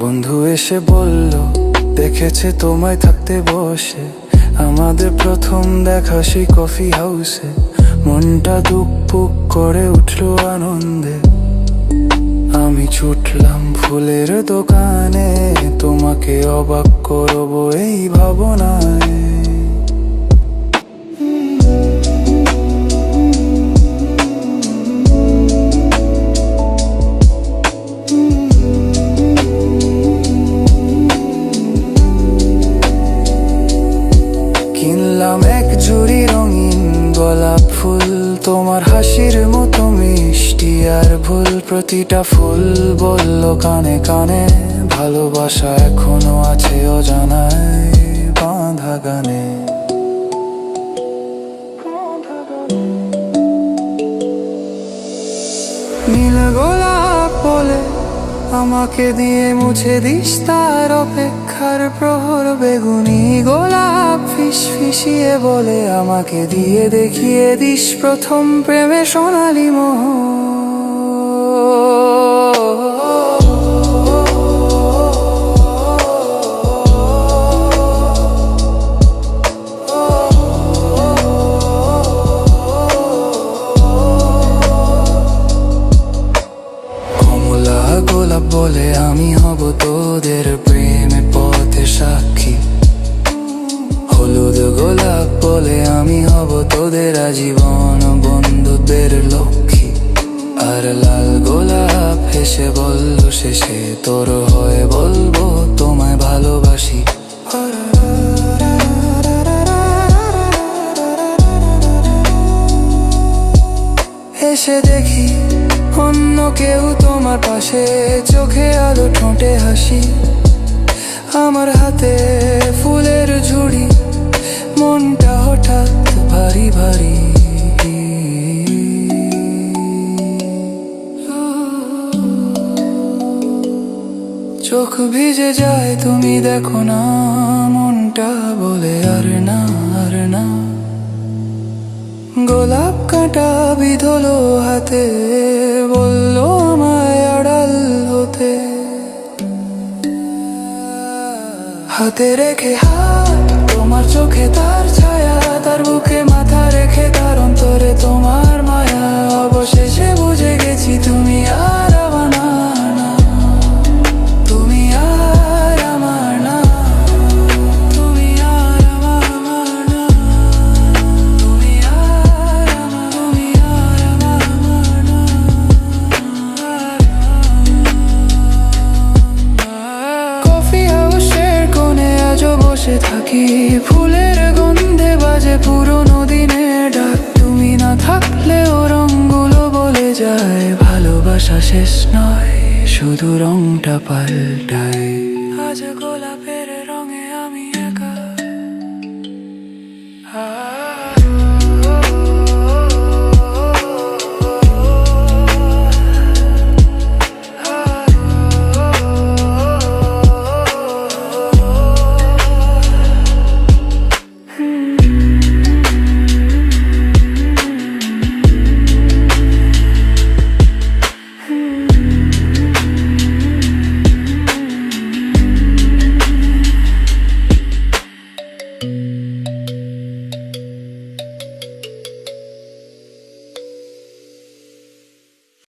বন্ধু এসে বলল দেখেছে তোমায় থাকতে বসে, আমাদের প্রথম দেখা সেই কফি হাউসে। মনটা দুকপুক করে উঠলো আনন্দে, আমি ছুটলাম ফুলের দোকানে, তোমাকে অবাক করবো এই ভাবনায়। কিনলাম এক ঝুড়ি রঙিন গোলাপ ফুল, তোমার হাসির মতো মিষ্টি আর ভুল। প্রতিটা ফুল বলল কানে কানে, ভালোবাসা এখনো আছে অজানায় বাঁধা গানে। নীল গোলাপ বলে আমাকে দিয়ে মুছে দিস তার অপেক্ষার প্রহর। বেগুনি গোলাপ ফিসফিসিয়ে বলে আমাকে দিয়ে দেখিয়ে দিস প্রথম প্রেমে সোনালি মোহ। গোলাপ বলে আমি হব তোদের প্রেমে পথে সাক্ষী। হলুদ গোলাপ বলে আমি হব তোদের আজীবন বন্ধুদের লক্ষ্মী। আর লাল গোলাপ হেসে বলল শেষে তোর হয়ে বলবো তোমায় ভালোবাসি। এসে দেখি অন্য কেউ তোমার পাশে, চোখে আলো ঠোঁটে হাসি। আমার হাতে ফুলের ঝুড়ি, মনটা হঠাৎ ভারী ভারী। চোখ ভিজে যায় তুমি দেখো না, মনটা বলে আর না আর না। গোলাপ কাঁটা বিধলো হাতে, বললো আমায় আড়াল হতে। হাতে রেখে হাত তোমার চোখে তার ছায়া, তার বুকে মাথা রেখে তার অন্তরে তোমার মায়া। অবশেষে বুঝে গেছি তুমি আর আমার না, তুমি আর আমার না, তুমি আর আমার না, তুমি আর আমার, তুমি আর আমার না। কফি হাউসের কোণে আজও বসে থাকি, ফুলের গন্ধে বাজে পুরোনো দিনের ডাক। তুমি না থাকলেও রঙগুলো বলে যায় ভালোবাসা শেষ নয়, শুধু রংটা পাল্টায়। আজ গোলাপের রঙে আমি একা।